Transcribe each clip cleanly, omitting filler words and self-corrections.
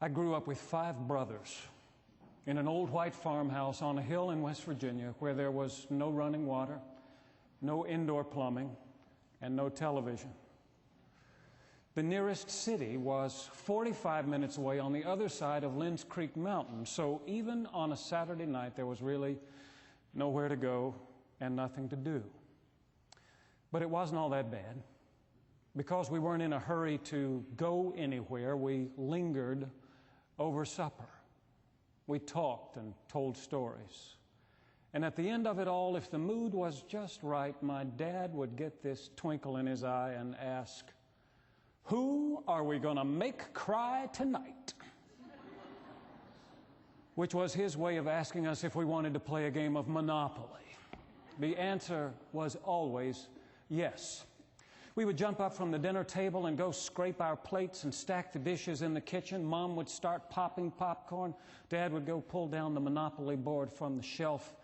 I grew up with 5 brothers in an old white farmhouse on a hill in West Virginia where there was no running water, no indoor plumbing, and no television. The nearest city was 45 minutes away on the other side of Lynns Creek Mountain, so even on a Saturday night there was really nowhere to go and nothing to do. But it wasn't all that bad. Because we weren't in a hurry to go anywhere, we lingered over supper. We talked and told stories. And at the end of it all, if the mood was just right, my dad would get this twinkle in his eye and ask, "Who are we going to make cry tonight?" Which was his way of asking us if we wanted to play a game of Monopoly. The answer was always yes. We would jump up from the dinner table and go scrape our plates and stack the dishes in the kitchen. Mom would start popping popcorn. Dad would go pull down the Monopoly board from the shelf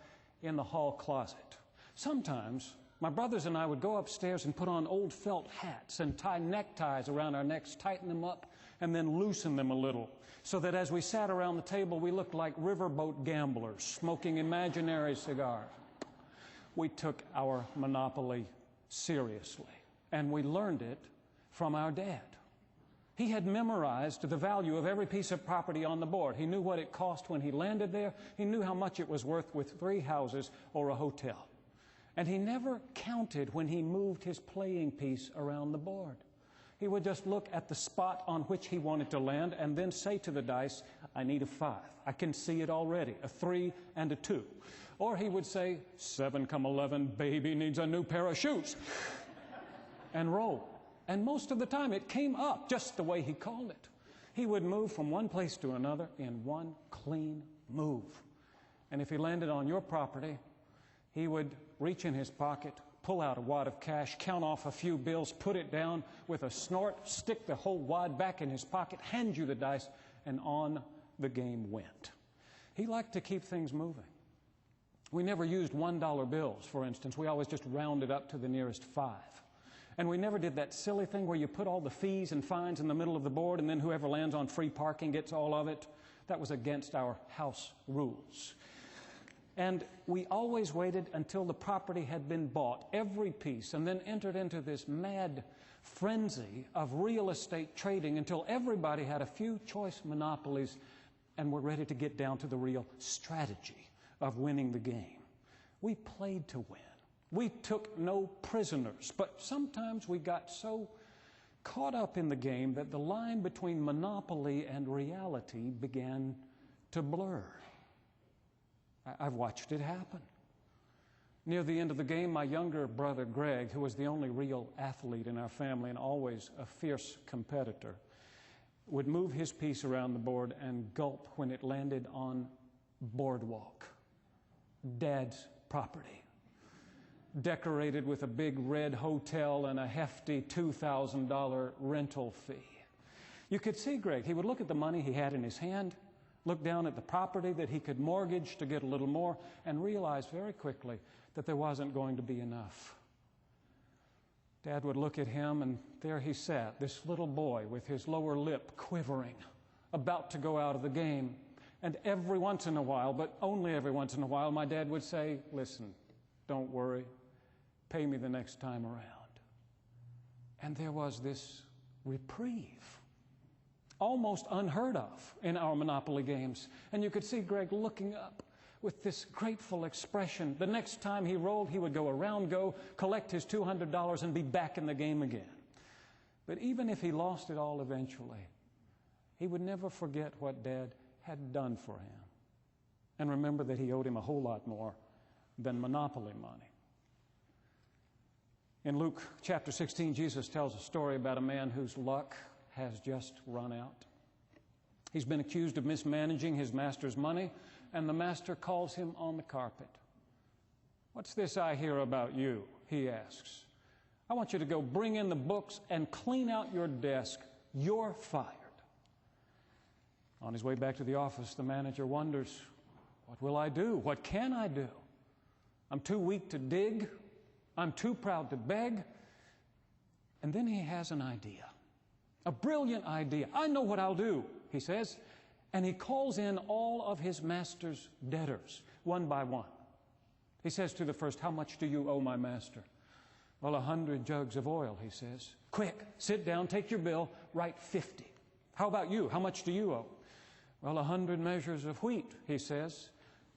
in the hall closet. Sometimes my brothers and I would go upstairs and put on old felt hats and tie neckties around our necks, tighten them up, and then loosen them a little, so that as we sat around the table, we looked like riverboat gamblers smoking imaginary cigars. We took our Monopoly seriously, and we learned it from our dad. He had memorized the value of every piece of property on the board. He knew what it cost when he landed there. He knew how much it was worth with 3 houses or a hotel. And he never counted when he moved his playing piece around the board. He would just look at the spot on which he wanted to land and then say to the dice, "I need a 5. I can see it already, a 3 and a 2. Or he would say, 7 come 11, baby needs a new pair of shoes. And roll. And most of the time it came up just the way he called it. He would move from one place to another in one clean move. And if he landed on your property, he would reach in his pocket, pull out a wad of cash, count off a few bills, put it down with a snort, stick the whole wad back in his pocket, hand you the dice, and on the game went. He liked to keep things moving. We never used $1 bills, for instance. We always just rounded up to the nearest 5. And we never did that silly thing where you put all the fees and fines in the middle of the board and then whoever lands on free parking gets all of it. That was against our house rules. And we always waited until the property had been bought, every piece, and then entered into this mad frenzy of real estate trading until everybody had a few choice monopolies and were ready to get down to the real strategy of winning the game. We played to win. We took no prisoners, but sometimes we got so caught up in the game that the line between monopoly and reality began to blur. I've watched it happen. Near the end of the game, my younger brother, Greg, who was the only real athlete in our family and always a fierce competitor, would move his piece around the board and gulp when it landed on Boardwalk, Dad's property, decorated with a big red hotel and a hefty $2,000 rental fee. You could see Greg. He would look at the money he had in his hand, look down at the property that he could mortgage to get a little more, and realize very quickly that there wasn't going to be enough. Dad would look at him, and there he sat, this little boy with his lower lip quivering, about to go out of the game. And every once in a while, but only every once in a while, my dad would say, "Listen, don't worry. Pay me the next time around." And there was this reprieve, almost unheard of in our Monopoly games. And you could see Greg looking up with this grateful expression. The next time he rolled, he would go around, collect his $200, and be back in the game again. But even if he lost it all eventually, he would never forget what Dad had done for him, and remember that he owed him a whole lot more than Monopoly money. In Luke chapter 16, Jesus tells a story about a man whose luck has just run out. He's been accused of mismanaging his master's money, and the master calls him on the carpet. "What's this I hear about you?" he asks. "I want you to go bring in the books and clean out your desk. You're fired." On his way back to the office, the manager wonders, "What will I do? What can I do? I'm too weak to dig. I'm too proud to beg." And then he has an idea, a brilliant idea. "I know what I'll do," he says, and he calls in all of his master's debtors, one by one. He says to the first, "How much do you owe my master?" "Well, 100 jugs of oil," he says. "Quick, sit down, take your bill, write 50. "How about you? How much do you owe?" "Well, 100 measures of wheat," he says.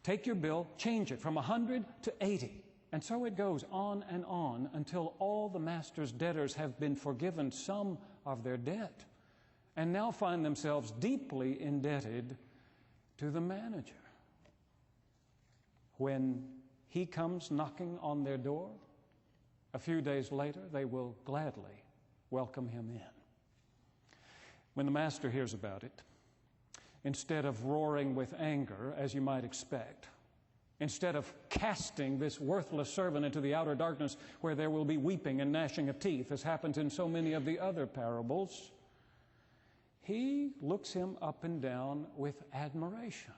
"Take your bill, change it from 100 to 80. And so it goes on and on until all the master's debtors have been forgiven some of their debt and now find themselves deeply indebted to the manager. When he comes knocking on their door, a few days later, they will gladly welcome him in. When the master hears about it, instead of roaring with anger, as you might expect, instead of casting this worthless servant into the outer darkness where there will be weeping and gnashing of teeth, as happens in so many of the other parables, he looks him up and down with admiration.